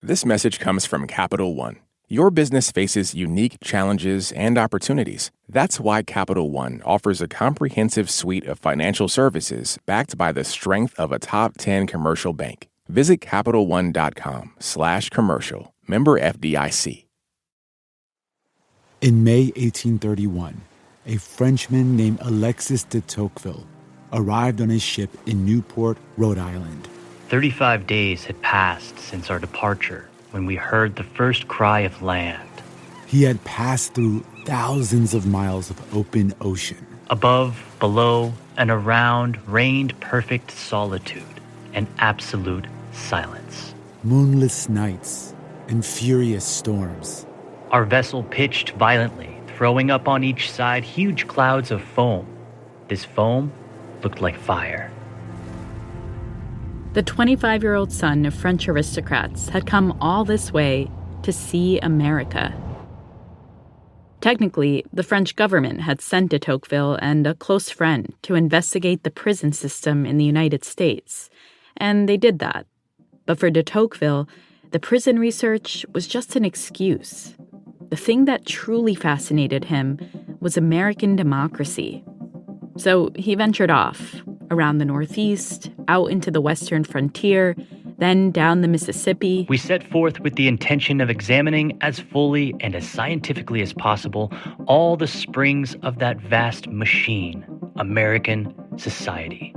This message comes from Capital One. Your business faces unique challenges and opportunities. That's why Capital One offers a comprehensive suite of financial services backed by the strength of a top 10 commercial bank. Visit CapitalOne.com/commercial. Member FDIC. In May 1831, a Frenchman named Alexis de Tocqueville arrived on his ship in Newport, Rhode Island. 35 days had passed since our departure when we heard the first cry of land. He had passed through thousands of miles of open ocean. Above, below, and around reigned perfect solitude and absolute silence. Moonless nights and furious storms. Our vessel pitched violently, throwing up on each side huge clouds of foam. This foam looked like fire. The 25-year-old son of French aristocrats had come all this way to see America. Technically, the French government had sent de Tocqueville and a close friend to investigate the prison system in the United States, and they did that. But for de Tocqueville, the prison research was just an excuse. The thing that truly fascinated him was American democracy. So he ventured off, around the Northeast, out into the western frontier, then down the Mississippi. We set forth with the intention of examining as fully and as scientifically as possible all the springs of that vast machine, American society,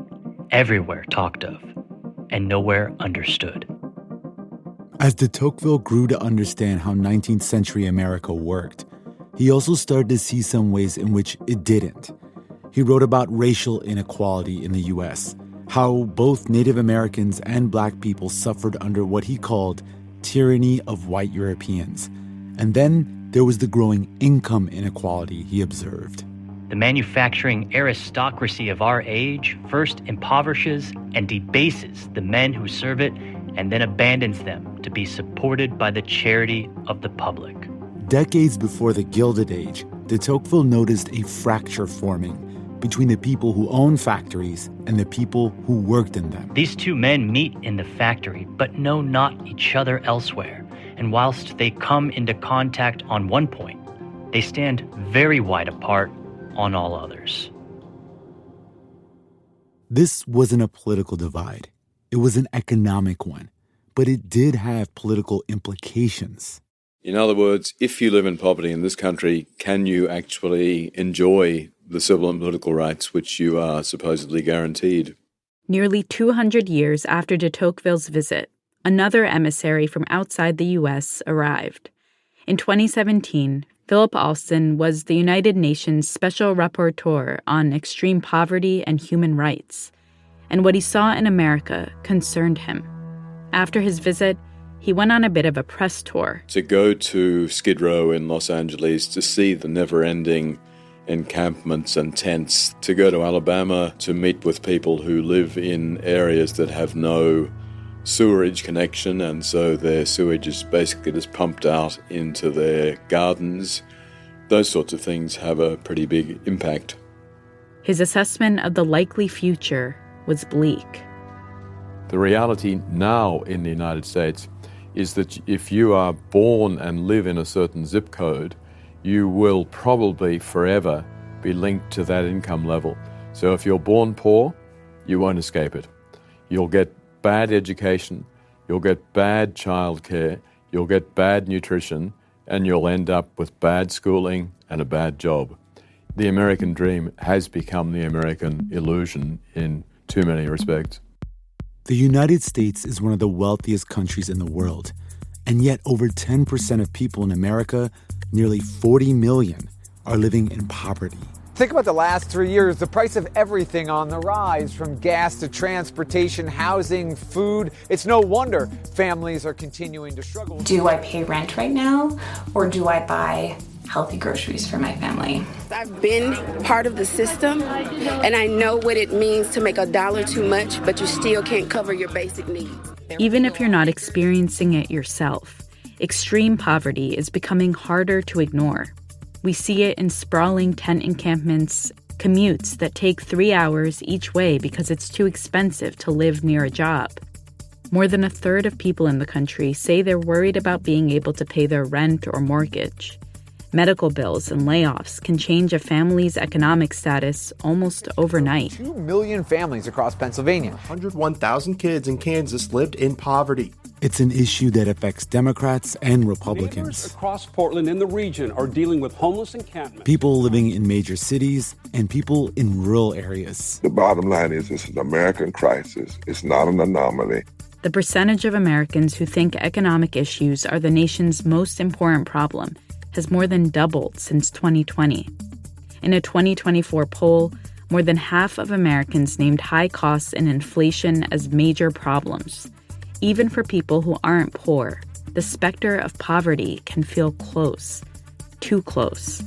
everywhere talked of and nowhere understood. As de Tocqueville grew to understand how 19th century America worked, he also started to see some ways in which it didn't. He wrote about racial inequality in the U.S., how both Native Americans and Black people suffered under what he called tyranny of white Europeans. And then there was the growing income inequality he observed. The manufacturing aristocracy of our age first impoverishes and debases the men who serve it and then abandons them to be supported by the charity of the public. Decades before the Gilded Age, de Tocqueville noticed a fracture forming between the people who owned factories and the people who worked in them. These two men meet in the factory, but know not each other elsewhere. And whilst they come into contact on one point, they stand very wide apart on all others. This wasn't a political divide. It was an economic one, but it did have political implications. In other words, if you live in poverty in this country, can you actually enjoy the civil and political rights which you are supposedly guaranteed? Nearly 200 years after de Tocqueville's visit, another emissary from outside the U.S. arrived. In 2017, Philip Alston was the United Nations Special Rapporteur on extreme poverty and human rights, and what he saw in America concerned him. After his visit, he went on a bit of a press tour. To go to Skid Row in Los Angeles to see the never-ending encampments and tents, to go to Alabama to meet with people who live in areas that have no sewerage connection, and so their sewage is basically just pumped out into their gardens. Those sorts of things have a pretty big impact. His assessment of the likely future was bleak. The reality now in the United States is that if you are born and live in a certain zip code, you will probably forever be linked to that income level. So if you're born poor, you won't escape it. You'll get bad education, you'll get bad childcare, you'll get bad nutrition, and you'll end up with bad schooling and a bad job. The American dream has become the American illusion in too many respects. The United States is one of the wealthiest countries in the world, and yet over 10% of people in America, nearly 40 million, are living in poverty. Think about the last 3 years, the price of everything on the rise, from gas to transportation, housing, food. It's no wonder families are continuing to struggle. Do I pay rent right now, or do I buy healthy groceries for my family? I've been part of the system, and I know what it means to make $1 too much, but you still can't cover your basic needs. Even if you're not experiencing it yourself, extreme poverty is becoming harder to ignore. We see it in sprawling tent encampments, commutes that take 3 hours each way because it's too expensive to live near a job. More than a third of people in the country say they're worried about being able to pay their rent or mortgage. Medical bills and layoffs can change a family's economic status almost overnight. 2 million families across Pennsylvania. 101,000 kids in Kansas lived in poverty. It's an issue that affects Democrats and Republicans. Neighbors across Portland and the region are dealing with homeless encampments. People living in major cities and people in rural areas. The bottom line is this is an American crisis. It's not an anomaly. The percentage of Americans who think economic issues are the nation's most important problem has more than doubled since 2020. In a 2024 poll, more than half of Americans named high costs and inflation as major problems. Even for people who aren't poor, the specter of poverty can feel close, too close.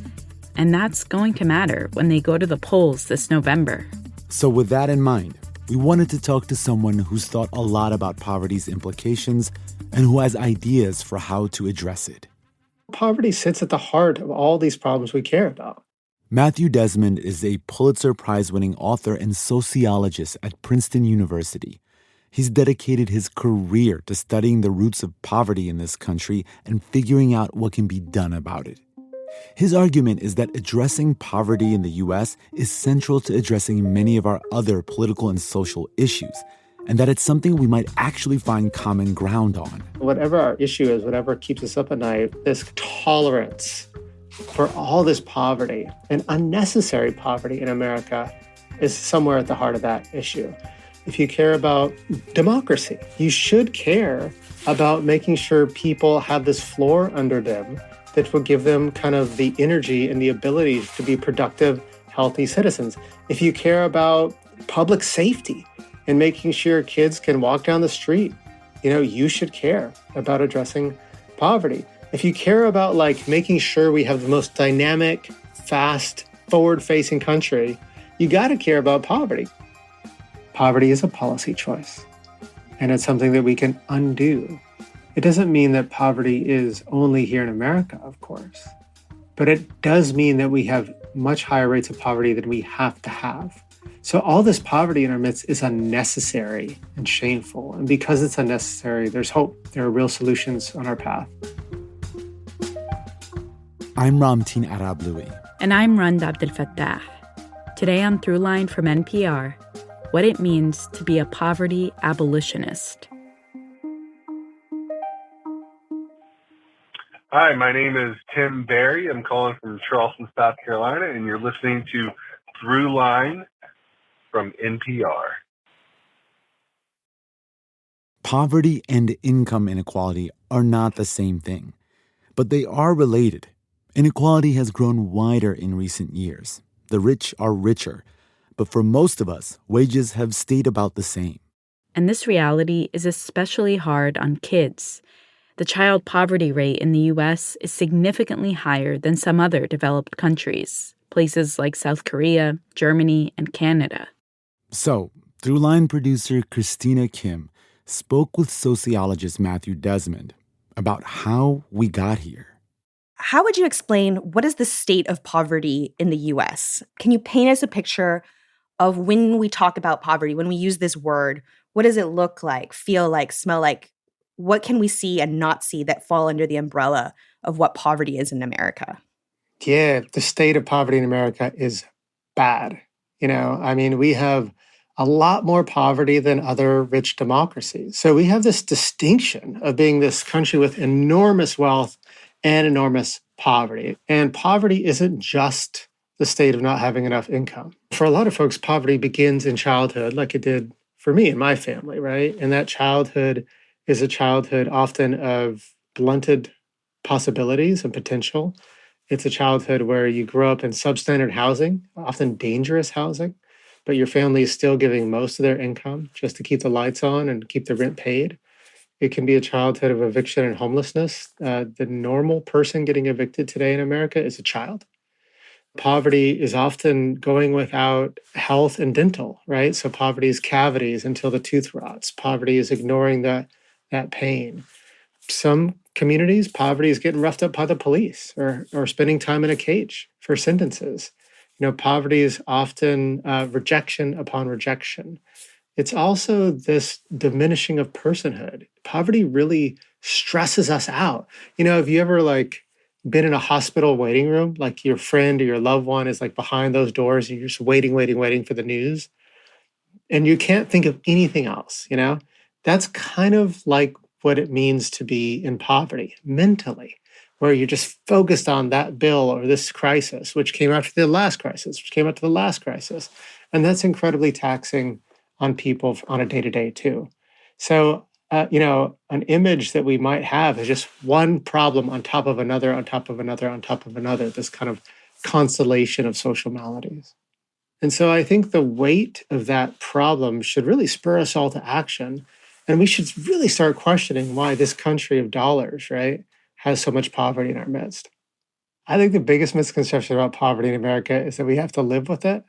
And that's going to matter when they go to the polls this November. So with that in mind, we wanted to talk to someone who's thought a lot about poverty's implications and who has ideas for how to address it. Poverty sits at the heart of all these problems we care about. Matthew Desmond is a Pulitzer Prize-winning author and sociologist at Princeton University. He's dedicated his career to studying the roots of poverty in this country and figuring out what can be done about it. His argument is that addressing poverty in the U.S. is central to addressing many of our other political and social issues, and that it's something we might actually find common ground on. Whatever our issue is, whatever keeps us up at night, this tolerance for all this poverty and unnecessary poverty in America is somewhere at the heart of that issue. If you care about democracy, you should care about making sure people have this floor under them that will give them kind of the energy and the ability to be productive, healthy citizens. If you care about public safety and making sure kids can walk down the street, you should care about addressing poverty. If you care about making sure we have the most dynamic, fast, forward-facing country, you got to care about poverty. Poverty is a policy choice, and it's something that we can undo. It doesn't mean that poverty is only here in America, of course, but it does mean that we have much higher rates of poverty than we have to have. So all this poverty in our midst is unnecessary and shameful. And because it's unnecessary, there's hope. There are real solutions on our path. I'm Ramtin Arablouei. And I'm Rand Abdel Fattah. Today on Throughline from NPR, what it means to be a poverty abolitionist. Hi, my name is Tim Barry. I'm calling from Charleston, South Carolina, and you're listening to Throughline from NPR. Poverty and income inequality are not the same thing, but they are related. Inequality has grown wider in recent years. The rich are richer, but for most of us, wages have stayed about the same. And this reality is especially hard on kids. The child poverty rate in the U.S. is significantly higher than some other developed countries, places like South Korea, Germany, and Canada. So, Throughline producer Christina Kim spoke with sociologist Matthew Desmond about how we got here. How would you explain what is the state of poverty in the U.S.? Can you paint us a picture of when we talk about poverty, when we use this word, what does it look like, feel like, smell like? What can we see and not see that fall under the umbrella of what poverty is in America? Yeah, the state of poverty in America is bad. We have a lot more poverty than other rich democracies. So we have this distinction of being this country with enormous wealth and enormous poverty. And poverty isn't just the state of not having enough income. For a lot of folks, poverty begins in childhood, like it did for me and my family, right? And that childhood is a childhood often of blunted possibilities and potential. It's a childhood where you grow up in substandard housing, often dangerous housing, but your family is still giving most of their income just to keep the lights on and keep the rent paid. It can be a childhood of eviction and homelessness. The normal person getting evicted today in America is a child. Poverty is often going without health and dental, right? So poverty is cavities until the tooth rots. Poverty is ignoring that pain. Some communities, poverty is getting roughed up by the police or spending time in a cage for sentences. Poverty is often rejection upon rejection. it's also this diminishing of personhood. Poverty really stresses us out. Have you ever been in a hospital waiting room, like your friend or your loved one is behind those doors and you're just waiting for the news? And you can't think of anything else, That's kind of like what it means to be in poverty mentally, where you're just focused on that bill or this crisis, which came after the last crisis, And that's incredibly taxing on people on a day-to-day too. So, an image that we might have is just one problem on top of another, on top of another, on top of another, this kind of constellation of social maladies. And so I think the weight of that problem should really spur us all to action. And we should really start questioning why this country of dollars, right, has so much poverty in our midst. I think the biggest misconception about poverty in America is that we have to live with it.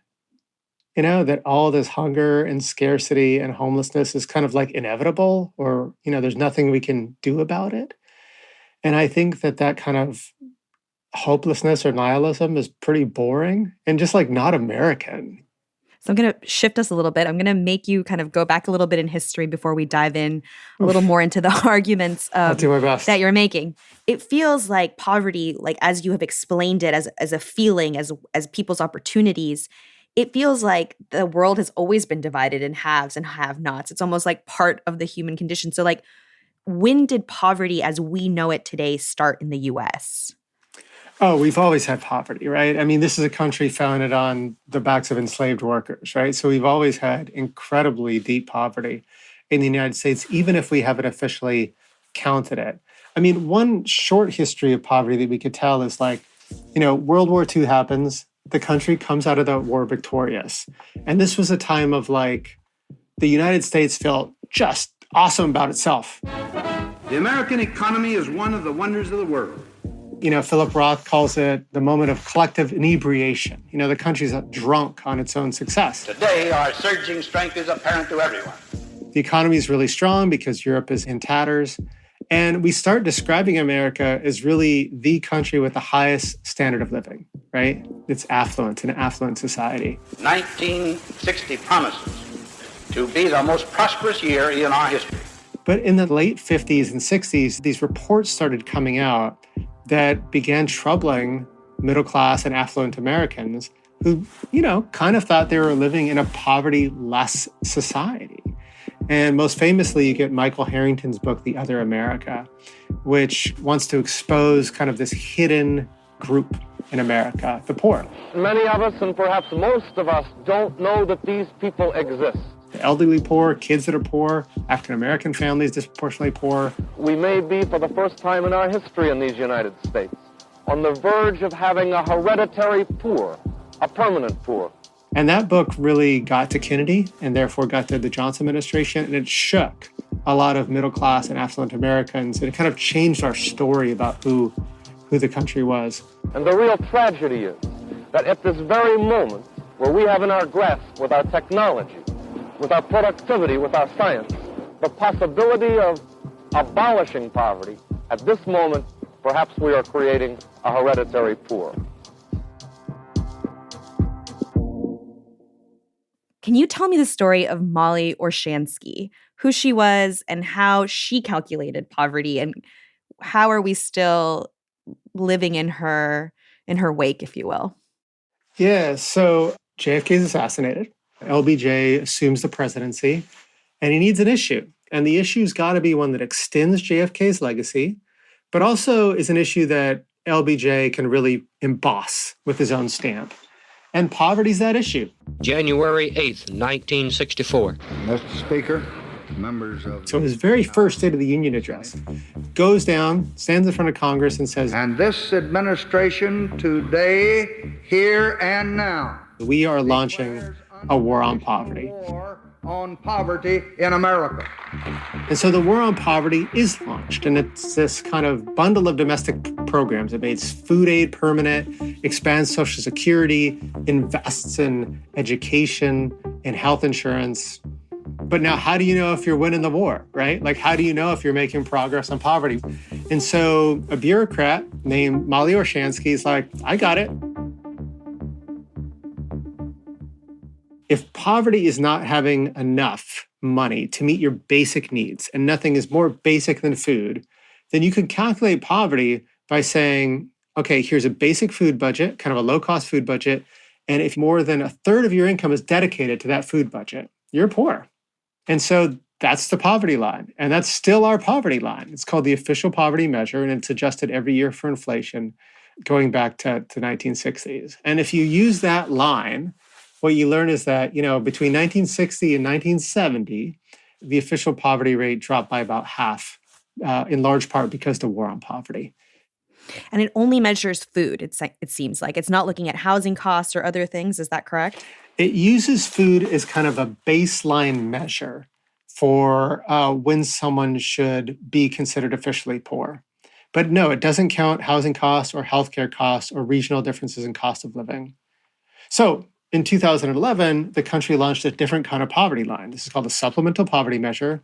That all this hunger and scarcity and homelessness is kind of inevitable, or, there's nothing we can do about it. And I think that kind of hopelessness or nihilism is pretty boring and just not American. So I'm going to shift us a little bit. I'm going to make you kind of go back a little bit in history before we dive in a little more into the arguments I'll do my best. That you're making. It feels like poverty, as you have explained it, as a feeling, as people's opportunities, it feels like the world has always been divided in haves and have-nots. It's almost like part of the human condition. So when did poverty as we know it today start in the U.S.? Oh, we've always had poverty, right? I mean, this is a country founded on the backs of enslaved workers, right? So we've always had incredibly deep poverty in the United States, even if we haven't officially counted it. I mean, one short history of poverty that we could tell is World War II happens, the country comes out of the war victorious. And this was a time of the United States felt just awesome about itself. The American economy is one of the wonders of the world. Philip Roth calls it the moment of collective inebriation. The country's drunk on its own success. Today, our surging strength is apparent to everyone. The economy is really strong because Europe is in tatters. And we start describing America as really the country with the highest standard of living, right? It's affluent, an affluent society. 1960 promises to be the most prosperous year in our history. But in the late 50s and 60s, these reports started coming out that began troubling middle-class and affluent Americans who, kind of thought they were living in a poverty-less society. And most famously, you get Michael Harrington's book, The Other America, which wants to expose kind of this hidden group in America, the poor. Many of us, and perhaps most of us, don't know that these people exist. The elderly poor, kids that are poor, African-American families disproportionately poor. We may be, for the first time in our history in these United States, on the verge of having a hereditary poor, a permanent poor. And that book really got to Kennedy and therefore got to the Johnson administration, and it shook a lot of middle-class and affluent Americans. And it kind of changed our story about who the country was. And the real tragedy is that at this very moment, where we have in our grasp with our technology, with our productivity, with our science, the possibility of abolishing poverty, at this moment, perhaps we are creating a hereditary poor. Can you tell me the story of Molly Orshansky, who she was and how she calculated poverty, and how are we still living in her wake, if you will? Yeah, so JFK is assassinated. LBJ assumes the presidency, and he needs an issue. And the issue's got to be one that extends JFK's legacy, but also is an issue that LBJ can really emboss with his own stamp. And poverty's that issue. January 8th, 1964. Mr. Speaker, members of... So his very first State of the Union address goes down, stands in front of Congress and says, "And this administration today, here and now, we are launching a war on poverty." War on poverty in America. And so the war on poverty is launched, and it's this kind of bundle of domestic programs. It makes food aid permanent, expands Social Security, invests in education and health insurance. But now, how do you know if you're winning the war, right? How do you know if you're making progress on poverty? And so a bureaucrat named Molly Orshansky is like, I got it. If poverty is not having enough money to meet your basic needs, and nothing is more basic than food, then you could calculate poverty by saying, okay, here's a basic food budget, kind of a low-cost food budget, and if more than a third of your income is dedicated to that food budget, you're poor. And so that's the poverty line, and that's still our poverty line. It's called the official poverty measure, and it's adjusted every year for inflation going back to the 1960s. And if you use that line, what you learn is that, between 1960 and 1970, the official poverty rate dropped by about half, in large part because of the war on poverty. And it only measures food, it seems like. It's not looking at housing costs or other things. Is that correct? It uses food as kind of a baseline measure for when someone should be considered officially poor. But no, it doesn't count housing costs or healthcare costs or regional differences in cost of living. So in 2011, the country launched a different kind of poverty line. This is called the supplemental poverty measure.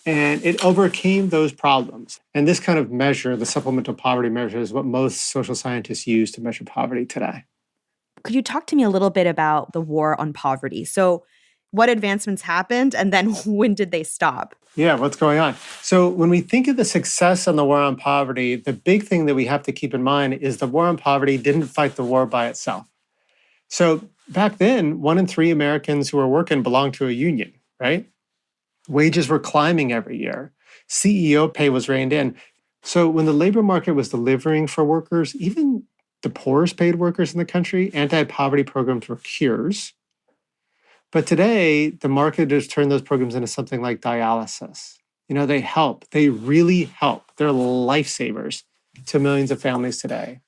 And it overcame those problems. And this kind of measure, the supplemental poverty measure, is what most social scientists use to measure poverty today. Could you talk to me a little bit about the war on poverty? So what advancements happened, and then when did they stop? Yeah, what's going on? So when we think of the success on the war on poverty, the big thing that we have to keep in mind is the war on poverty didn't fight the war by itself. So back then, 1 in 3 Americans who were working belonged to a union, right? Wages were climbing every year. CEO pay was reined in. So when the labor market was delivering for workers, even the poorest paid workers in the country, anti-poverty programs were cures. But today, the market has turned those programs into something like dialysis. They help. They really help. They're lifesavers to millions of families today.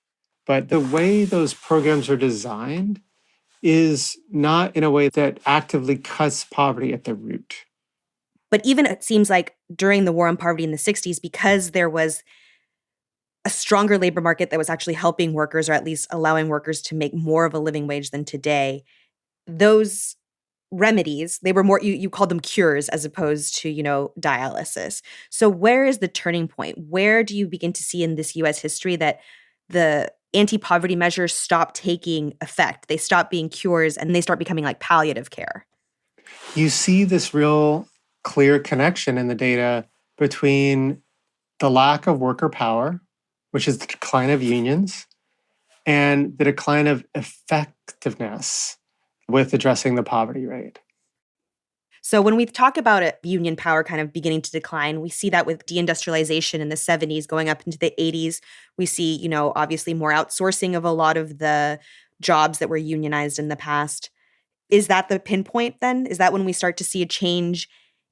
But the way those programs are designed is not in a way that actively cuts poverty at the root. But even it seems like during the war on poverty in the 60s, because there was a stronger labor market that was actually helping workers, or at least allowing workers to make more of a living wage than today, those remedies, they were more, you called them cures as opposed to, dialysis. So where is the turning point? Where do you begin to see in this US history that the anti-poverty measures stop taking effect? They stop being cures and they start becoming like palliative care. You see this real clear connection in the data between the lack of worker power, which is the decline of unions, and the decline of effectiveness with addressing the poverty rate. So when we talk about union power kind of beginning to decline, we see that with deindustrialization in the 70s going up into the 80s. We see, obviously more outsourcing of a lot of the jobs that were unionized in the past. Is that the pinpoint then? Is that when we start to see a change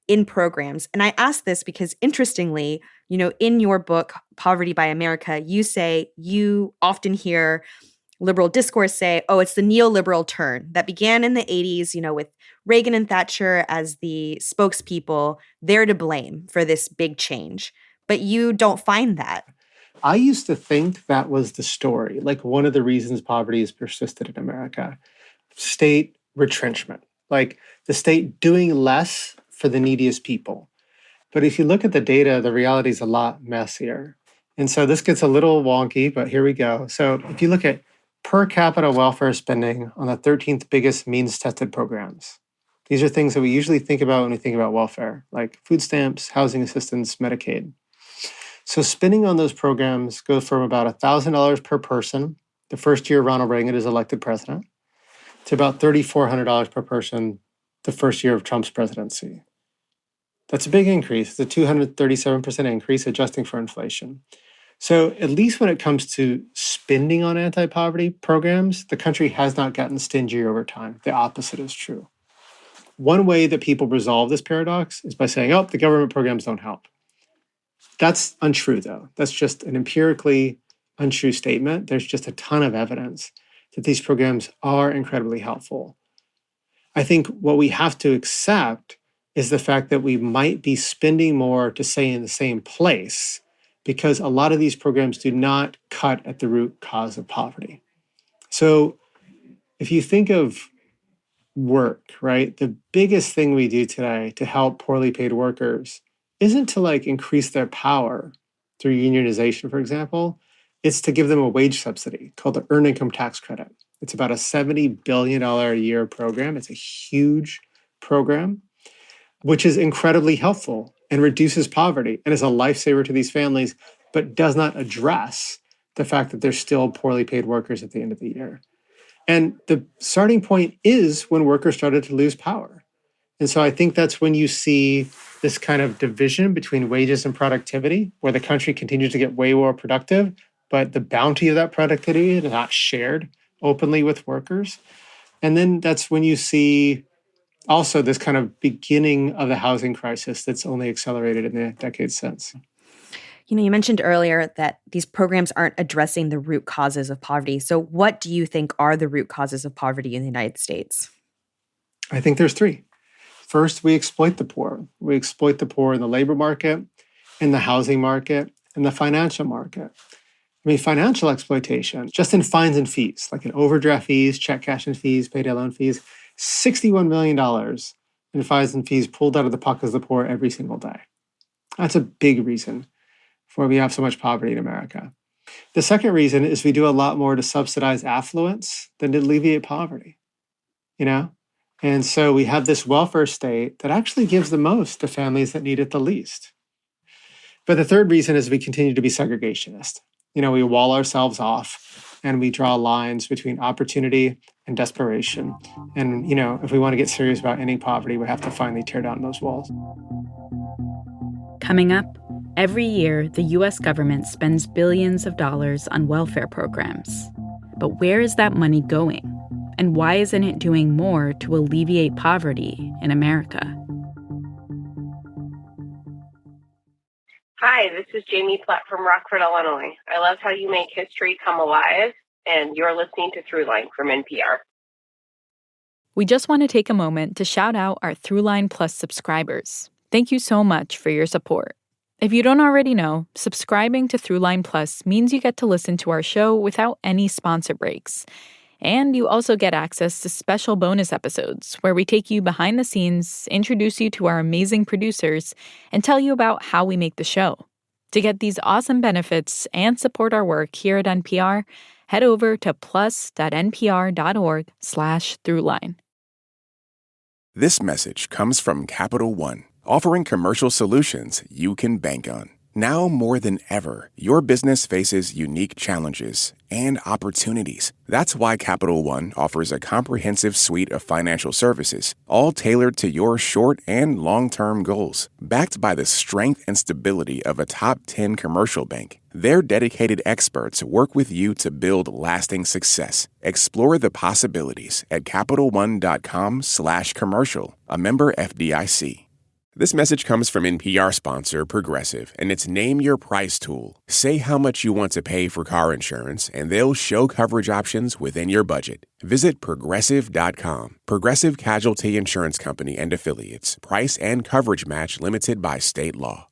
in programs? And I ask this because, interestingly, in your book, Poverty by America, you say you often hear liberal discourse say, oh, it's the neoliberal turn that began in the 80s, with Reagan and Thatcher as the spokespeople. They're to blame for this big change. But you don't find that. I used to think that was the story, like one of the reasons poverty has persisted in America. State retrenchment, like the state doing less for the neediest people. But if you look at the data, the reality is a lot messier. And so this gets a little wonky, but here we go. So if you look at per capita welfare spending on the 13th biggest means-tested programs, these are things that we usually think about when we think about welfare, like food stamps, housing assistance, Medicaid. So spending on those programs goes from about $1,000 per person the first year Ronald Reagan is elected president to about $3,400 per person the first year of Trump's presidency. That's a big increase. It's a 237% increase, adjusting for inflation. So at least when it comes to spending on anti-poverty programs, the country has not gotten stingier over time. The opposite is true. One way that people resolve this paradox is by saying, oh, the government programs don't help. That's untrue, though. That's just an empirically untrue statement. There's just a ton of evidence that these programs are incredibly helpful. I think what we have to accept is the fact that we might be spending more to stay in the same place because a lot of these programs do not cut at the root cause of poverty. So if you think of work, right, the biggest thing we do today to help poorly paid workers isn't to increase their power through unionization, for example. It's to give them a wage subsidy called the earned income tax credit. It's about a $70 billion a year program. It's a huge program, which is incredibly helpful and reduces poverty and is a lifesaver to these families, but does not address the fact that they're still poorly paid workers at the end of the year. And the starting point is when workers started to lose power. And so I think that's when you see this kind of division between wages and productivity, where the country continues to get way more productive, but the bounty of that productivity is not shared openly with workers. And then that's when you see also this kind of beginning of the housing crisis that's only accelerated in the decades since. You mentioned earlier that these programs aren't addressing the root causes of poverty. So what do you think are the root causes of poverty in the United States? I think there's three. First, we exploit the poor. We exploit the poor in the labor market, in the housing market, in the financial market. Financial exploitation, just in fines and fees, like in overdraft fees, check cashing fees, payday loan fees, $61 million in fines and fees pulled out of the pockets of the poor every single day. That's a big reason for why we have so much poverty in America. The second reason is we do a lot more to subsidize affluence than to alleviate poverty, And so we have this welfare state that actually gives the most to families that need it the least. But the third reason is we continue to be segregationist. We wall ourselves off and we draw lines between opportunity and desperation. And, if we want to get serious about ending poverty, we have to finally tear down those walls. Coming up, every year, the U.S. government spends billions of dollars on welfare programs. But where is that money going? And why isn't it doing more to alleviate poverty in America? Hi, this is Jamie Platt from Rockford, Illinois. I love how you make history come alive, and you're listening to Throughline from NPR. We just want to take a moment to shout out our Throughline Plus subscribers. Thank you so much for your support. If you don't already know, subscribing to Throughline Plus means you get to listen to our show without any sponsor breaks. And you also get access to special bonus episodes where we take you behind the scenes, introduce you to our amazing producers, and tell you about how we make the show. To get these awesome benefits and support our work here at NPR, head over to plus.npr.org/throughline. This message comes from Capital One, offering commercial solutions you can bank on. Now more than ever, your business faces unique challenges and opportunities. That's why Capital One offers a comprehensive suite of financial services, all tailored to your short and long-term goals. Backed by the strength and stability of a top 10 commercial bank, their dedicated experts work with you to build lasting success. Explore the possibilities at CapitalOne.com/commercial, a member FDIC. This message comes from NPR sponsor Progressive and its Name Your Price tool. Say how much you want to pay for car insurance, and they'll show coverage options within your budget. Visit Progressive.com. Progressive Casualty Insurance Company and Affiliates. Price and coverage match limited by state law.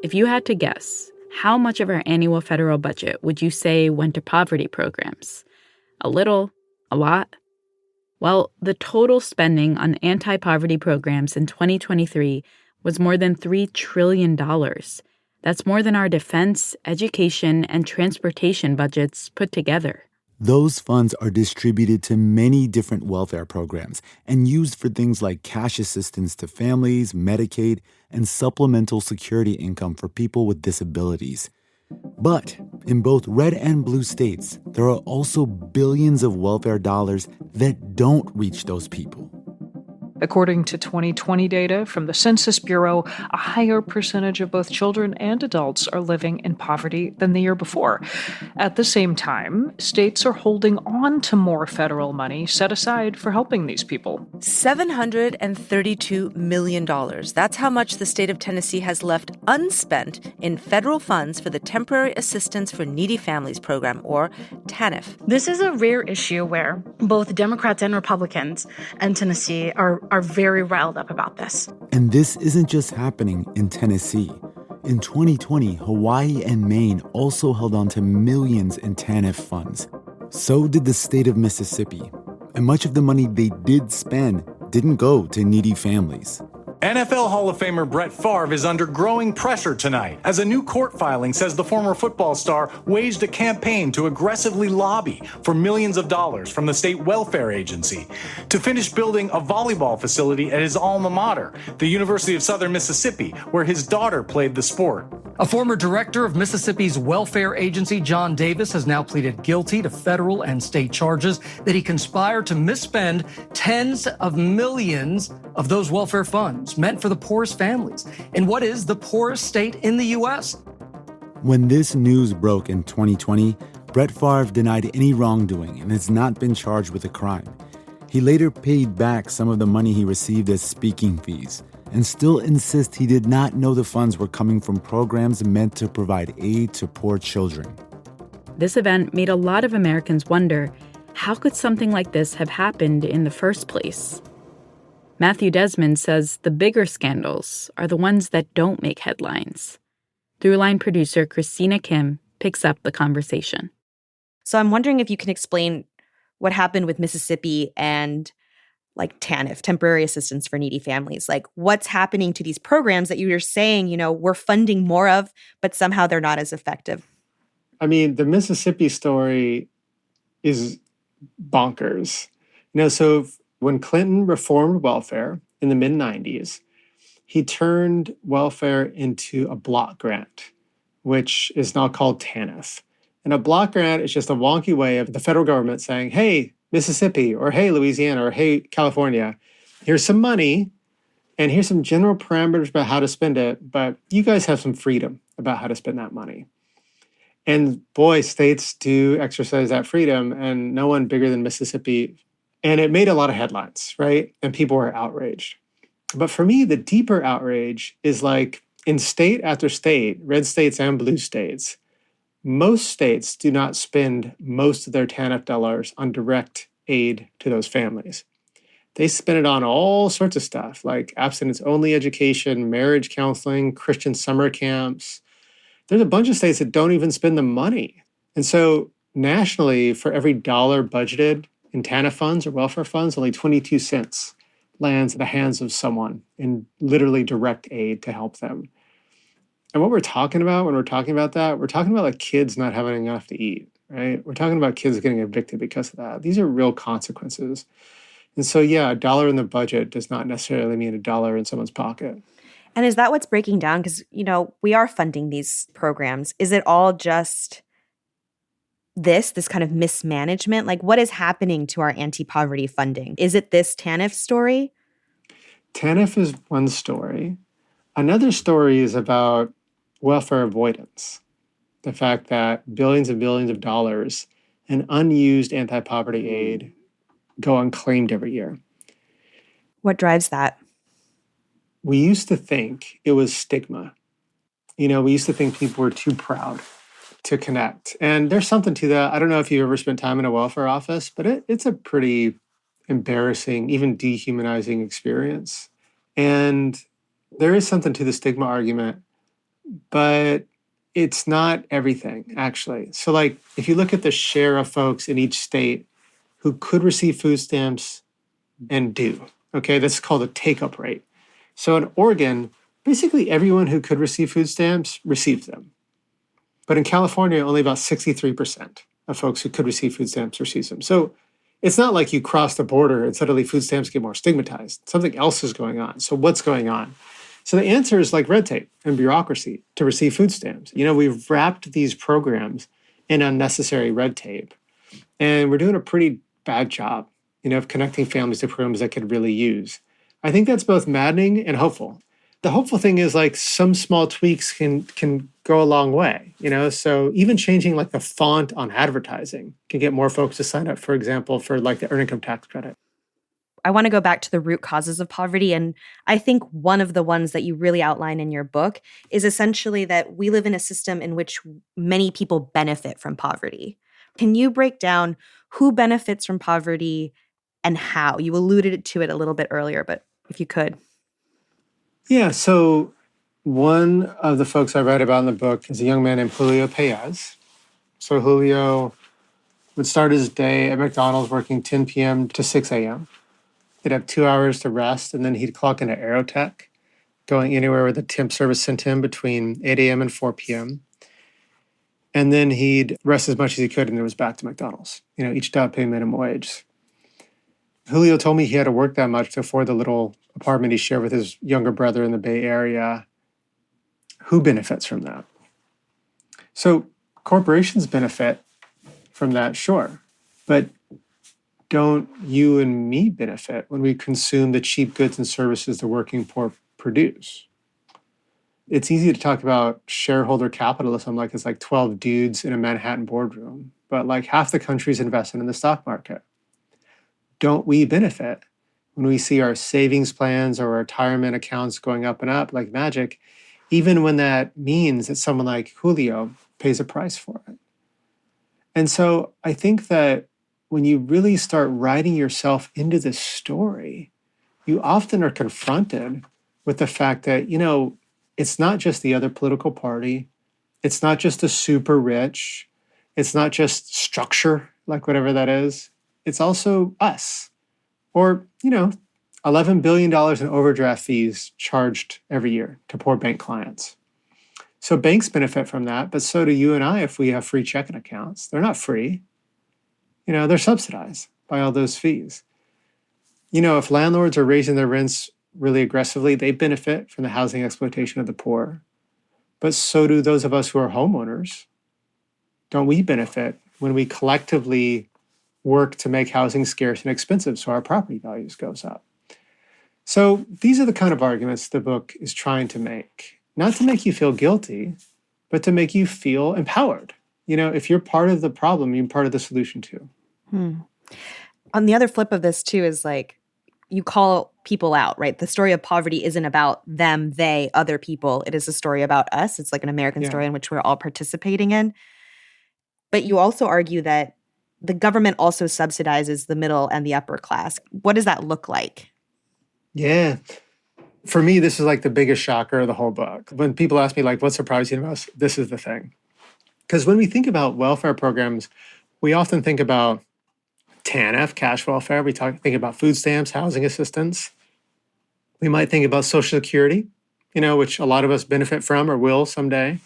If you had to guess, how much of our annual federal budget would you say went to poverty programs? A little? A lot? Well, the total spending on anti-poverty programs in 2023 was more than $3 trillion. That's more than our defense, education, and transportation budgets put together. Those funds are distributed to many different welfare programs and used for things like cash assistance to families, Medicaid, and supplemental security income for people with disabilities. But in both red and blue states, there are also billions of welfare dollars that don't reach those people. According to 2020 data from the Census Bureau, a higher percentage of both children and adults are living in poverty than the year before. At the same time, states are holding on to more federal money set aside for helping these people. $732 million. That's how much the state of Tennessee has left unspent in federal funds for the Temporary Assistance for Needy Families program, or TANF. This is a rare issue where both Democrats and Republicans in Tennessee are very riled up about this. And this isn't just happening in Tennessee. In 2020, Hawaii and Maine also held on to millions in TANF funds. So did the state of Mississippi. And much of the money they did spend didn't go to needy families. NFL Hall of Famer Brett Favre is under growing pressure tonight as a new court filing says the former football star waged a campaign to aggressively lobby for millions of dollars from the state welfare agency to finish building a volleyball facility at his alma mater, the University of Southern Mississippi, where his daughter played the sport. A former director of Mississippi's welfare agency, John Davis, has now pleaded guilty to federal and state charges that he conspired to misspend tens of millions of those welfare funds meant for the poorest families in what is the poorest state in the U.S. When this news broke in 2020, Brett Favre denied any wrongdoing and has not been charged with a crime. He later paid back some of the money he received as speaking fees and still insists he did not know the funds were coming from programs meant to provide aid to poor children. This event made a lot of Americans wonder, how could something like this have happened in the first place? Matthew Desmond says the bigger scandals are the ones that don't make headlines. Throughline producer Christina Kim picks up the conversation. So I'm wondering if you can explain what happened with Mississippi and like TANF, temporary assistance for needy families. Like what's happening to these programs that you were saying, we're funding more of, but somehow they're not as effective? I mean, the Mississippi story is bonkers. So when Clinton reformed welfare in the mid-90s, he turned welfare into a block grant, which is now called TANF. And a block grant is just a wonky way of the federal government saying, hey, Mississippi, or hey, Louisiana, or hey, California, here's some money, and here's some general parameters about how to spend it, but you guys have some freedom about how to spend that money. And boy, states do exercise that freedom, and no one bigger than Mississippi. And it made a lot of headlines, right? And people were outraged. But for me, the deeper outrage is like in state after state, red states and blue states, most states do not spend most of their TANF dollars on direct aid to those families. They spend it on all sorts of stuff like abstinence-only education, marriage counseling, Christian summer camps. There's a bunch of states that don't even spend the money. And so nationally, for every dollar budgeted in TANF funds or welfare funds, only 22 cents lands in the hands of someone in literally direct aid to help them. And what we're talking about when we're talking about that, we're talking about like kids not having enough to eat, right? We're talking about kids getting evicted because of that. These are real consequences. And so, yeah, $1 in the budget does not necessarily mean $1 in someone's pocket. And is that what's breaking down? Because, we are funding these programs. Is it all just this kind of mismanagement? Like, what is happening to our anti-poverty funding? Is it this TANF story? TANF is one story. Another story is about welfare avoidance. The fact that billions and billions of dollars in unused anti-poverty aid go unclaimed every year. What drives that? We used to think it was stigma. We used to think people were too proud to connect. And there's something to that. I don't know if you've ever spent time in a welfare office, but it's a pretty embarrassing, even dehumanizing experience. And there is something to the stigma argument, but it's not everything, actually. So, like, if you look at the share of folks in each state who could receive food stamps and do, okay, that's called a take-up rate. So in Oregon, basically everyone who could receive food stamps received them. But in California, only about 63% of folks who could receive food stamps receive them. So it's not like you cross the border and suddenly food stamps get more stigmatized. Something else is going on. So what's going on? So the answer is like red tape and bureaucracy to receive food stamps. We've wrapped these programs in unnecessary red tape, and we're doing a pretty bad job, of connecting families to programs that could really use. I think that's both maddening and hopeful. The hopeful thing is like some small tweaks can go a long way, So even changing like the font on advertising can get more folks to sign up, for example, for like the earned income tax credit. I want to go back to the root causes of poverty. And I think one of the ones that you really outline in your book is essentially that we live in a system in which many people benefit from poverty. Can you break down who benefits from poverty and how? You alluded to it a little bit earlier, but if you could. Yeah, so one of the folks I write about in the book is a young man named Julio Paez. So Julio would start his day at McDonald's working 10 p.m. to 6 a.m. He'd have 2 hours to rest, and then he'd clock into Aerotech. going anywhere where the temp service sent him between 8 a.m. and 4 p.m. And then he'd rest as much as he could, and it was back to McDonald's. Each job paid minimum wage. Julio told me he had to work that much to afford the little apartment he shared with his younger brother in the Bay Area. Who benefits from that? So corporations benefit from that, sure. But don't you and me benefit when we consume the cheap goods and services the working poor produce? It's easy to talk about shareholder capitalism like it's like 12 dudes in a Manhattan boardroom, but like half the country's invested in the stock market. Don't we benefit when we see our savings plans or retirement accounts going up and up like magic, even when that means that someone like Julio pays a price for it? And so I think that when you really start writing yourself into this story, you often are confronted with the fact that, it's not just the other political party. It's not just the super rich. It's not just structure, like whatever that is. It's also us. Or, $11 billion in overdraft fees charged every year to poor bank clients. So banks benefit from that, but so do you and I if we have free checking accounts. They're not free. They're subsidized by all those fees. If landlords are raising their rents really aggressively, they benefit from the housing exploitation of the poor. But so do those of us who are homeowners. Don't we benefit when we collectively work to make housing scarce and expensive so our property values goes up? So these are the kind of arguments the book is trying to make. Not to make you feel guilty, but to make you feel empowered. If you're part of the problem, you're part of the solution too. On the other flip of this too is like, you call people out, right? The story of poverty isn't about them, they, other people. It is a story about us. It's like an American story in which we're all participating in. But you also argue that the government also subsidizes the middle and the upper class. What does that look like? Yeah. For me, this is like the biggest shocker of the whole book. When people ask me, like, what surprised you the most? This is the thing. Because when we think about welfare programs, we often think about TANF, cash welfare. We think about food stamps, housing assistance. We might think about Social Security, which a lot of us benefit from or will someday.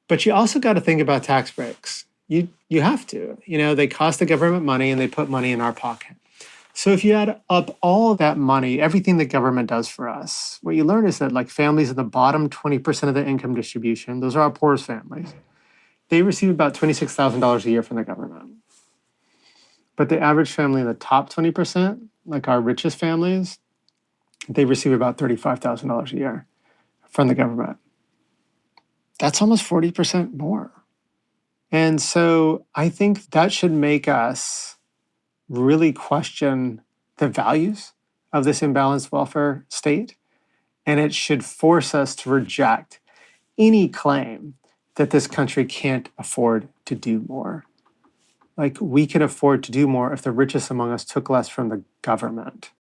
But you also got to think about tax breaks. You have to. They cost the government money and they put money in our pocket. So if you add up all of that money, everything the government does for us, what you learn is that like families in the bottom 20% of the income distribution, those are our poorest families, they receive about $26,000 a year from the government. But the average family in the top 20%, like our richest families, they receive about $35,000 a year from the government. That's almost 40% more. And so I think that should make us really question the values of this imbalanced welfare state. And it should force us to reject any claim that this country can't afford to do more. Like, we can afford to do more if the richest among us took less from the government.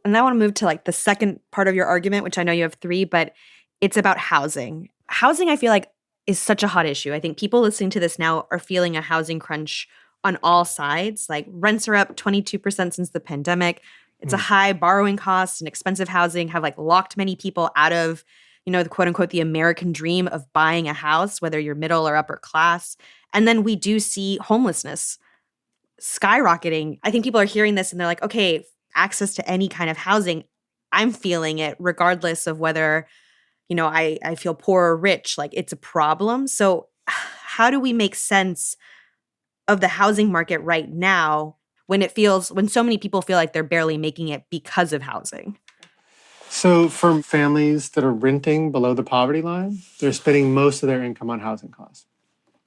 And I want to move to like the second part of your argument, which I know you have three, but it's about housing. Housing, I feel like, is such a hot issue. I think people listening to this now are feeling a housing crunch on all sides. Like, rents are up 22% since the pandemic. It's a high borrowing cost, and expensive housing have like locked many people out of the quote unquote, the American dream of buying a house, whether you're middle or upper class. And then we do see homelessness skyrocketing. I think people are hearing this and they're like, okay, access to any kind of housing, I'm feeling it regardless of whether, I feel poor or rich, like it's a problem. So how do we make sense of the housing market right now when so many people feel like they're barely making it because of housing? So for families that are renting below the poverty line, they're spending most of their income on housing costs,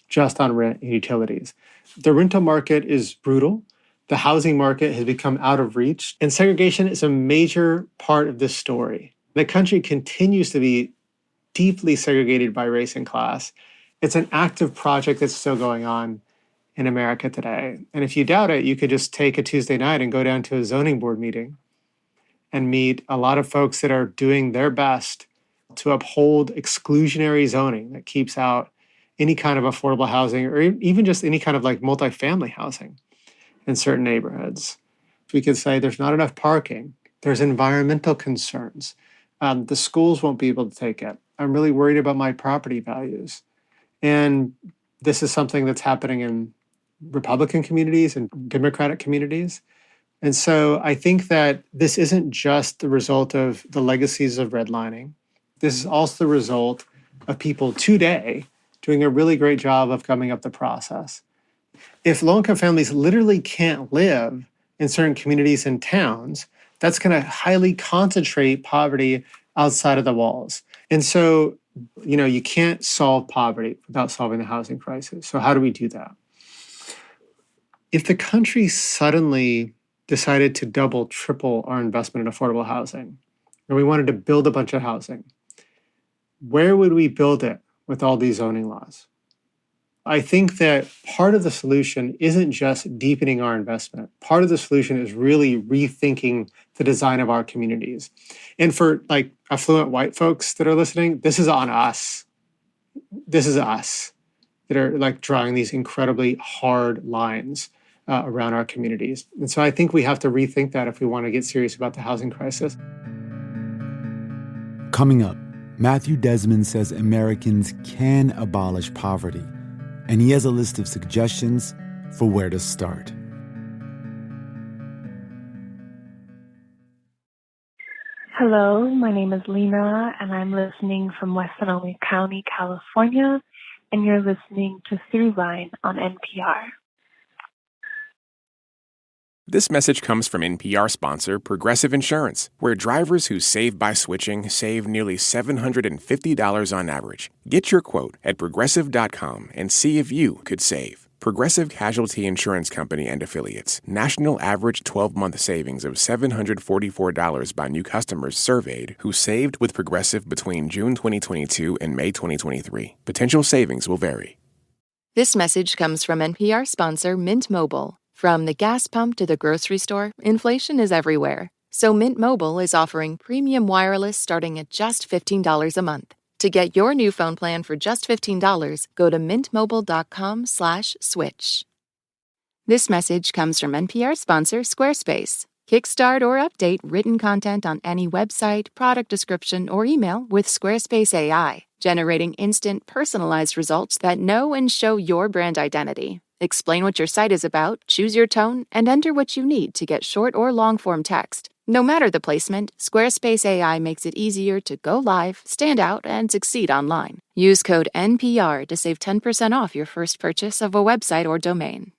just on rent and utilities. The rental market is brutal. The housing market has become out of reach, and segregation is a major part of this story. The country continues to be deeply segregated by race and class. It's an active project that's still going on in America today. And if you doubt it, you could just take a Tuesday night and go down to a zoning board meeting and meet a lot of folks that are doing their best to uphold exclusionary zoning that keeps out any kind of affordable housing or even just any kind of like multifamily housing. in certain neighborhoods. We could say there's not enough parking. There's environmental concerns. The schools won't be able to take it. I'm really worried about my property values. And this is something that's happening in Republican communities and Democratic communities. And so I think that this isn't just the result of the legacies of redlining. This is also the result of people today doing a really great job of coming up the process. If low-income families literally can't live in certain communities and towns, that's going to highly concentrate poverty outside of the walls. And so, you can't solve poverty without solving the housing crisis. So how do we do that? If the country suddenly decided to double, triple our investment in affordable housing, and we wanted to build a bunch of housing, where would we build it with all these zoning laws? I think that part of the solution isn't just deepening our investment. Part of the solution is really rethinking the design of our communities. And for affluent white folks that are listening, this is on us. This is us that are drawing these incredibly hard lines around our communities. And so I think we have to rethink that if we want to get serious about the housing crisis. Coming up, Matthew Desmond says Americans can abolish poverty, and he has a list of suggestions for where to start. Hello, my name is Lena, and I'm listening from West Sonoma County, California, and you're listening to Throughline on NPR. This message comes from NPR sponsor Progressive Insurance, where drivers who save by switching save nearly $750 on average. Get your quote at Progressive.com and see if you could save. Progressive Casualty Insurance Company and Affiliates. National average 12-month savings of $744 by new customers surveyed who saved with Progressive between June 2022 and May 2023. Potential savings will vary. This message comes from NPR sponsor Mint Mobile. From the gas pump to the grocery store, inflation is everywhere. So Mint Mobile is offering premium wireless starting at just $15 a month. To get your new phone plan for just $15, go to mintmobile.com/switch. This message comes from NPR sponsor Squarespace. Kickstart or update written content on any website, product description, or email with Squarespace AI, generating instant, personalized results that know and show your brand identity. Explain what your site is about, choose your tone, and enter what you need to get short or long-form text. No matter the placement, Squarespace AI makes it easier to go live, stand out, and succeed online. Use code NPR to save 10% off your first purchase of a website or domain.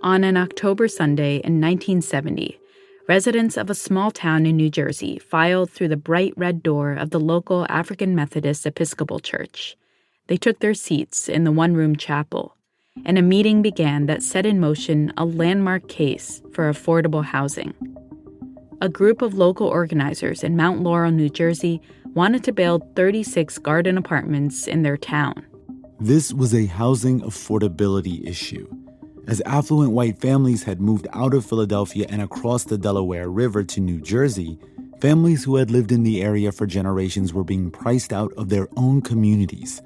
On an October Sunday in 1970, residents of a small town in New Jersey filed through the bright red door of the local African Methodist Episcopal Church. They took their seats in the one-room chapel, and a meeting began that set in motion a landmark case for affordable housing. A group of local organizers in Mount Laurel, New Jersey, wanted to build 36 garden apartments in their town. This was a housing affordability issue. As affluent white families had moved out of Philadelphia and across the Delaware River to New Jersey, families who had lived in the area for generations were being priced out of their own communities.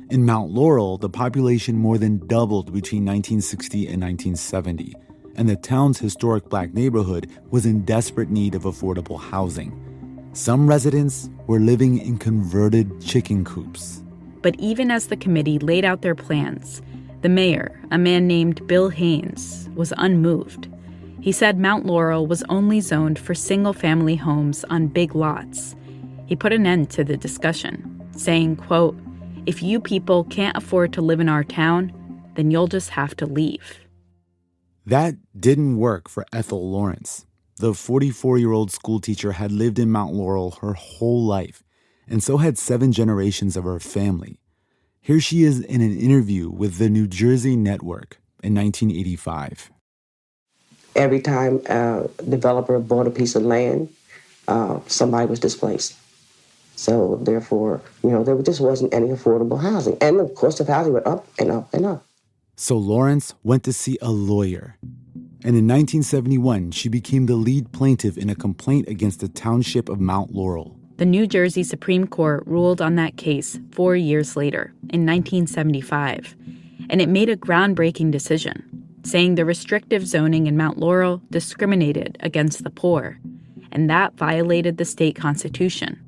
In Mount Laurel, the population more than doubled between 1960 and 1970, and the town's historic black neighborhood was in desperate need of affordable housing. Some residents were living in converted chicken coops. But even as the committee laid out their plans, the mayor, a man named Bill Haynes, was unmoved. He said Mount Laurel was only zoned for single-family homes on big lots. He put an end to the discussion, saying, quote, "If you people can't afford to live in our town, then you'll just have to leave." That didn't work for Ethel Lawrence. The 44-year-old schoolteacher had lived in Mount Laurel her whole life, and so had 7 generations of her family. Here she is in an interview with the New Jersey Network in 1985. Every time a developer bought a piece of land, somebody was displaced. So therefore, there just wasn't any affordable housing. And the cost of housing went up and up and up. So Lawrence went to see a lawyer. And in 1971, she became the lead plaintiff in a complaint against the township of Mount Laurel. The New Jersey Supreme Court ruled on that case 4 years later, in 1975. and it made a groundbreaking decision, saying the restrictive zoning in Mount Laurel discriminated against the poor, and that violated the state constitution.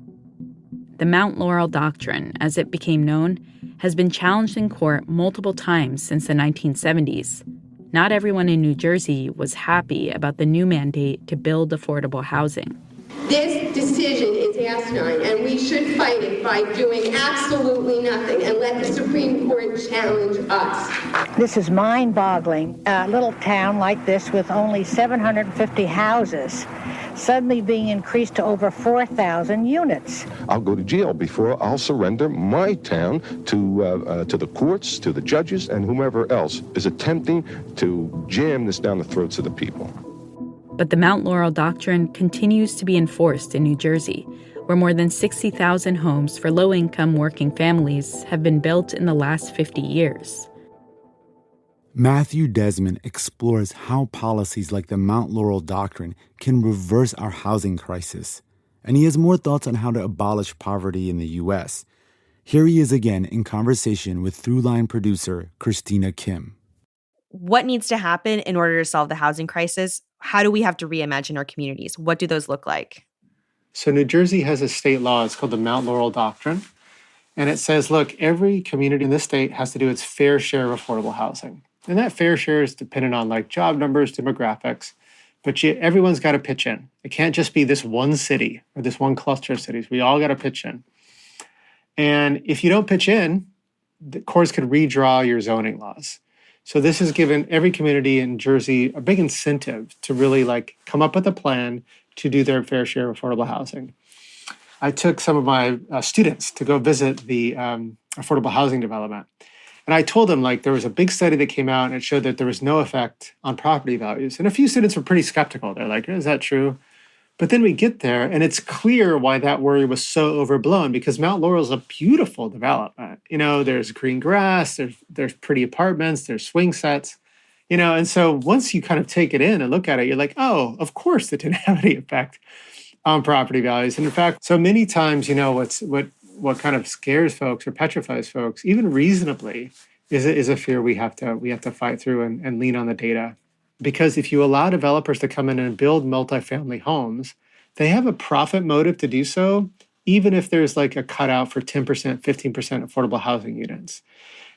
The Mount Laurel doctrine, as it became known, has been challenged in court multiple times since the 1970s. Not everyone in New Jersey was happy about the new mandate to build affordable housing. This decision is asinine, and we should fight it by doing absolutely nothing and let the Supreme Court challenge us. This is mind-boggling. A little town like this with only 750 houses suddenly being increased to over 4,000 units. I'll go to jail before I'll surrender my town to the courts, to the judges, and whomever else is attempting to jam this down the throats of the people. But the Mount Laurel doctrine continues to be enforced in New Jersey, where more than 60,000 homes for low-income working families have been built in the last 50 years. Matthew Desmond explores how policies like the Mount Laurel doctrine can reverse our housing crisis. And he has more thoughts on how to abolish poverty in the U.S. Here he is again in conversation with Throughline producer Christina Kim. What needs to happen in order to solve the housing crisis? How do we have to reimagine our communities? What do those look like? So New Jersey has a state law. It's called the Mount Laurel Doctrine. And it says, look, every community in this state has to do its fair share of affordable housing. And that fair share is dependent on like job numbers, demographics. But everyone's got to pitch in. It can't just be this one city or this one cluster of cities. We all got to pitch in. And if you don't pitch in, the courts could redraw your zoning laws. So this has given every community in Jersey a big incentive to really like come up with a plan to do their fair share of affordable housing. I took some of my students to go visit the affordable housing development. And I told them like there was a big study that came out and it showed that there was no effect on property values. And a few students were pretty skeptical. They're like, is that true? But then we get there and it's clear why that worry was so overblown because Mount Laurel is a beautiful development. You know, there's green grass, there's pretty apartments, there's swing sets, you know, and so once you kind of take it in and look at it, you're like, oh, of course it didn't have any effect on property values. And in fact, so many times, you know, what kind of scares folks or petrifies folks, even reasonably, is a fear we have to fight through and lean on the data. Because if you allow developers to come in and build multifamily homes, they have a profit motive to do so, even if there's like a cutout for 10%, 15% affordable housing units.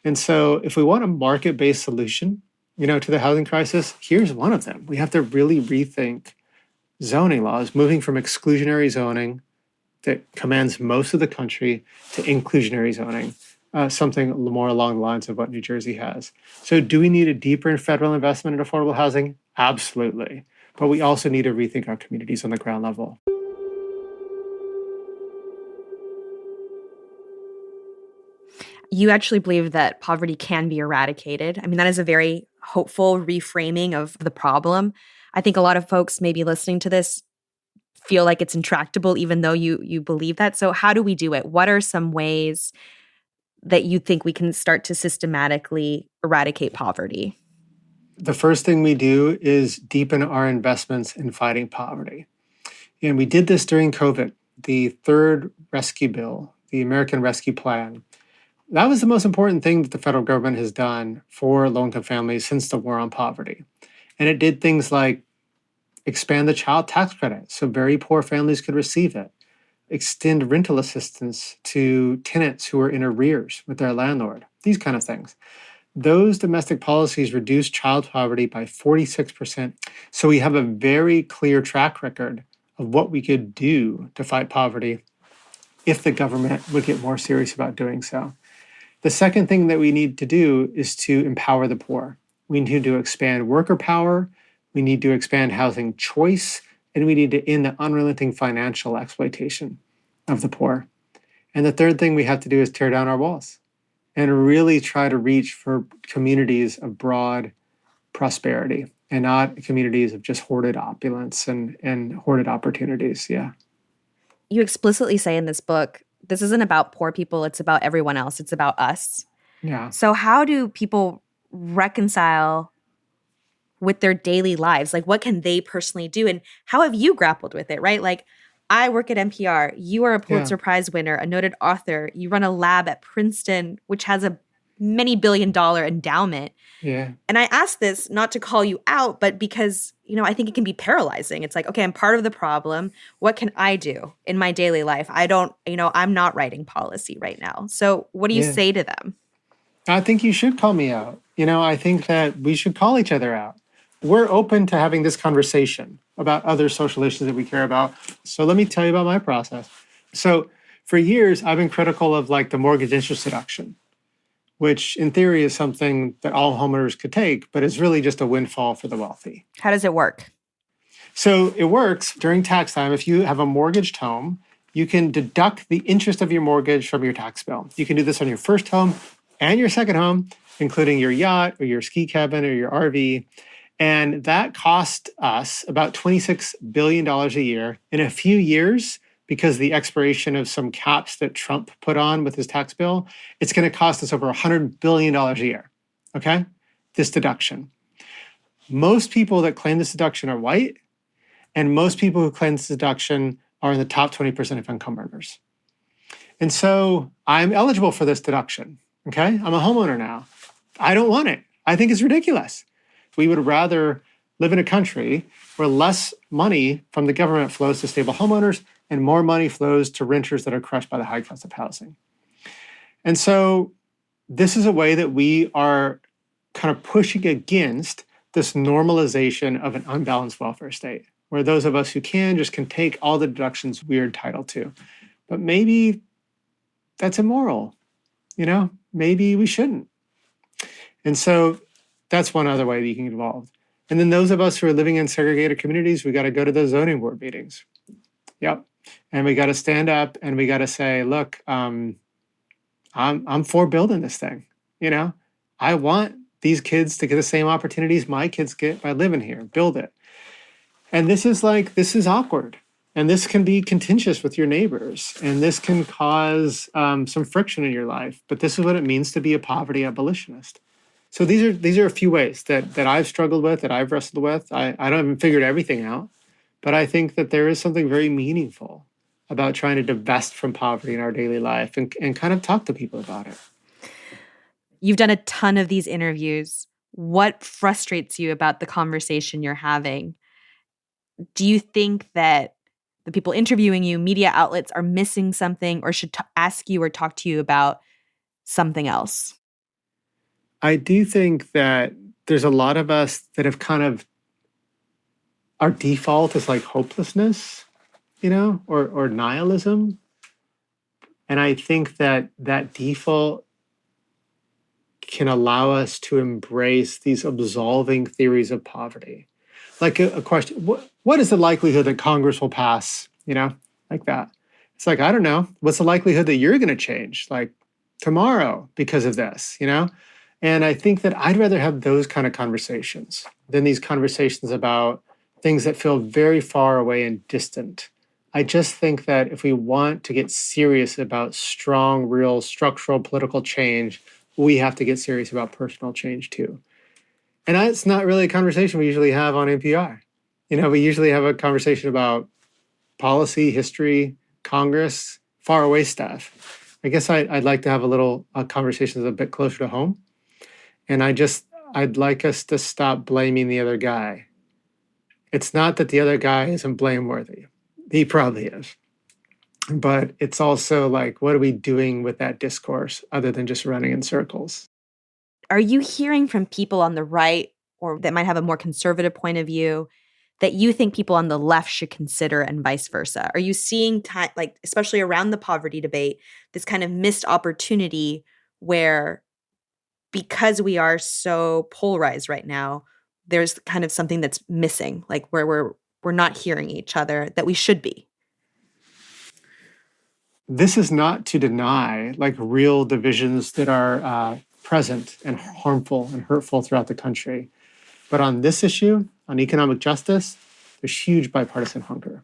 And so if we want a market-based solution, you know, to the housing crisis, here's one of them. We have to really rethink zoning laws, moving from exclusionary zoning that commands most of the country to inclusionary zoning. Something more along the lines of what New Jersey has. So do we need a deeper federal investment in affordable housing? Absolutely. But we also need to rethink our communities on the ground level. You actually believe that poverty can be eradicated. I mean, that is a very hopeful reframing of the problem. I think a lot of folks maybe listening to this feel like it's intractable, even though you believe that. So how do we do it? What are some ways that you think we can start to systematically eradicate poverty? The first thing we do is deepen our investments in fighting poverty. And we did this during COVID, the third rescue bill, the American Rescue Plan. That was the most important thing that the federal government has done for low-income families since the war on poverty. And it did things like expand the child tax credit so very poor families could receive it. Extend rental assistance to tenants who are in arrears with their landlord, these kind of things. Those domestic policies reduce child poverty by 46%. So we have a very clear track record of what we could do to fight poverty if the government would get more serious about doing so. The second thing that we need to do is to empower the poor. We need to expand worker power. We need to expand housing choice. And we need to end the unrelenting financial exploitation of the poor. And the third thing we have to do is tear down our walls and really try to reach for communities of broad prosperity and not communities of just hoarded opulence and hoarded opportunities. Yeah. You explicitly say in this book, this isn't about poor people, it's about everyone else, it's about us. Yeah. So how do people reconcile with their daily lives? Like, what can they personally do? And how have you grappled with it, right? Like, I work at NPR. You are a Pulitzer Prize winner, a noted author. You run a lab at Princeton, which has a many billion-dollar endowment. Yeah. And I ask this not to call you out, but because, I think it can be paralyzing. It's like, okay, I'm part of the problem. What can I do in my daily life? I'm not writing policy right now. So what do you say to them? I think you should call me out. I think that we should call each other out. We're open to having this conversation about other social issues that we care about. So let me tell you about my process. So for years, I've been critical of the mortgage interest deduction, which in theory is something that all homeowners could take, but is really just a windfall for the wealthy. How does it work? So it works during tax time. If you have a mortgaged home, you can deduct the interest of your mortgage from your tax bill. You can do this on your first home and your second home, including your yacht or your ski cabin or your RV. And that cost us about $26 billion a year. In a few years, because of the expiration of some caps that Trump put on with his tax bill, it's going to cost us over $100 billion a year, okay? This deduction. Most people that claim this deduction are white, and most people who claim this deduction are in the top 20% of income earners. And so I'm eligible for this deduction, okay? I'm a homeowner now. I don't want it. I think it's ridiculous. We would rather live in a country where less money from the government flows to stable homeowners and more money flows to renters that are crushed by the high cost of housing. And so this is a way that we are kind of pushing against this normalization of an unbalanced welfare state, where those of us who can take all the deductions we're entitled to. But maybe that's immoral, Maybe we shouldn't. And so that's one other way that you can get involved. And then those of us who are living in segregated communities, we got to go to those zoning board meetings. Yep. And we got to stand up and we got to say, look, I'm for building this thing. I want these kids to get the same opportunities my kids get by living here. Build it. And this is awkward. And this can be contentious with your neighbors. And this can cause some friction in your life. But this is what it means to be a poverty abolitionist. So these are a few ways that I've struggled with, that I've wrestled with. I haven't figured everything out. But I think that there is something very meaningful about trying to divest from poverty in our daily life and kind of talk to people about it. You've done a ton of these interviews. What frustrates you about the conversation you're having? Do you think that the people interviewing you, media outlets, are missing something or should ask you or talk to you about something else? I do think that there's a lot of us that have kind of, our default is hopelessness, or nihilism. And I think that default can allow us to embrace these absolving theories of poverty. Like a question, what is the likelihood that Congress will pass, like that? It's I don't know. What's the likelihood that you're going to change, tomorrow because of this, And I think that I'd rather have those kind of conversations than these conversations about things that feel very far away and distant. I just think that if we want to get serious about strong, real structural political change, we have to get serious about personal change too. And that's not really a conversation we usually have on NPR. We usually have a conversation about policy, history, Congress, far away stuff. I guess I'd like to have a conversation that's a bit closer to home. And I'd like us to stop blaming the other guy. It's not that the other guy isn't blameworthy. He probably is. But it's also what are we doing with that discourse other than just running in circles? Are you hearing from people on the right or that might have a more conservative point of view that you think people on the left should consider and vice versa? Are you seeing, especially around the poverty debate, this kind of missed opportunity where because we are so polarized right now, there's kind of something that's missing, where we're not hearing each other that we should be? This is not to deny real divisions that are present and harmful and hurtful throughout the country. But on this issue, on economic justice, there's huge bipartisan hunger.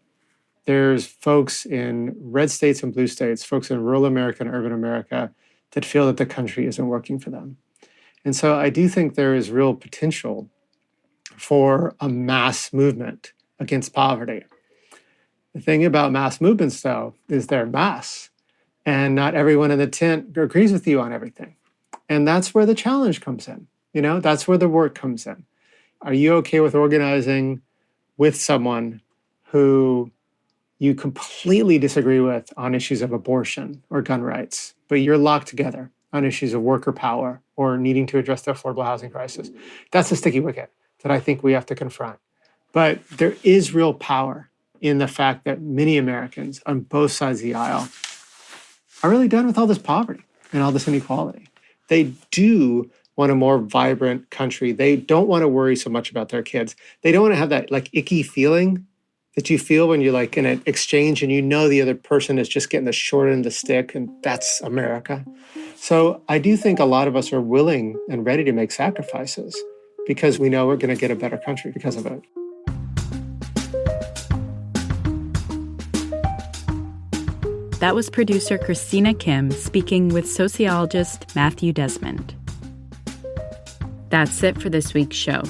There's folks in red states and blue states, folks in rural America and urban America that feel that the country isn't working for them. And so I do think there is real potential for a mass movement against poverty. The thing about mass movements, though, is they're mass. And not everyone in the tent agrees with you on everything. And that's where the challenge comes in. That's where the work comes in. Are you okay with organizing with someone who you completely disagree with on issues of abortion or gun rights, but you're locked together on issues of worker power or needing to address the affordable housing crisis? That's a sticky wicket that I think we have to confront. But there is real power in the fact that many Americans on both sides of the aisle are really done with all this poverty and all this inequality. They do want a more vibrant country. They don't want to worry so much about their kids. They don't want to have that icky feeling that you feel when you're in an exchange and the other person is just getting the short end of the stick, and that's America. So I do think a lot of us are willing and ready to make sacrifices because we know we're going to get a better country because of it. That was producer Christina Kim speaking with sociologist Matthew Desmond. That's it for this week's show.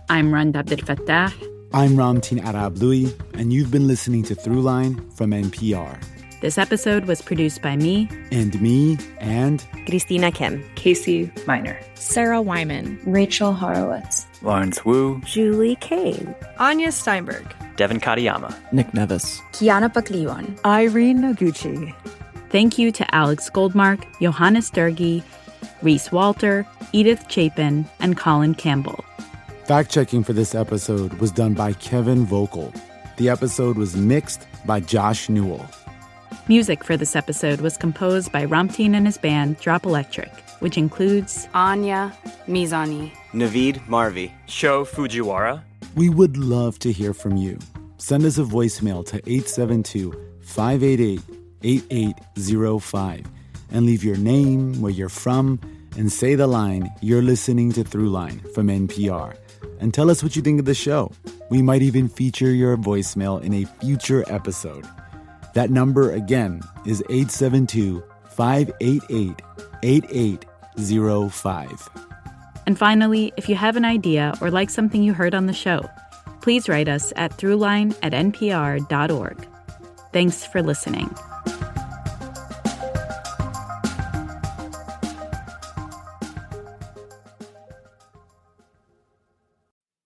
I'm Rand Abdel Fattah. I'm Ramtin Arablouei, and you've been listening to Throughline from NPR. This episode was produced by me. And me, and Christina Kim. Casey Miner. Sarah Wyman. Rachel Horowitz. Lawrence Wu. Julie Kane. Anya Steinberg. Devin Katayama. Nick Nevis. Kiana Pakliwan. Irene Noguchi. Thank you to Alex Goldmark, Johannes Dergi, Reese Walter, Edith Chapin, and Colin Campbell. Fact-checking for this episode was done by Kevin Vogel. The episode was mixed by Josh Newell. Music for this episode was composed by Ramtin and his band Drop Electric, which includes Anya Mizani, Naveed Marvi, Sho Fujiwara. We would love to hear from you. Send us a voicemail to 872-588-8805 and leave your name, where you're from, and say the line, "You're listening to Throughline" from NPR. And tell us what you think of the show. We might even feature your voicemail in a future episode. That number, again, is 872-588-8805. And finally, if you have an idea or like something you heard on the show, please write us at throughline@npr.org. Thanks for listening.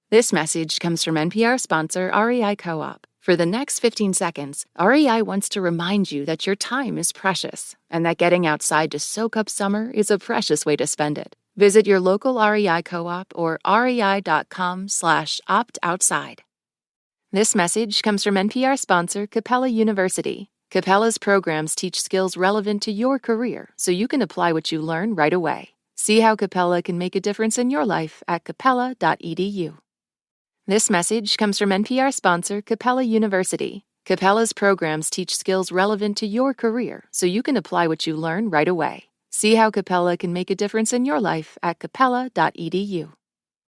This message comes from NPR sponsor REI Co-op. For the next 15 seconds, REI wants to remind you that your time is precious and that getting outside to soak up summer is a precious way to spend it. Visit your local REI Co-op or rei.com/opt-outside. This message comes from NPR sponsor Capella University. Capella's programs teach skills relevant to your career so you can apply what you learn right away. See how Capella can make a difference in your life at capella.edu. This message comes from NPR sponsor Capella University. Capella's programs teach skills relevant to your career so you can apply what you learn right away. See how Capella can make a difference in your life at capella.edu.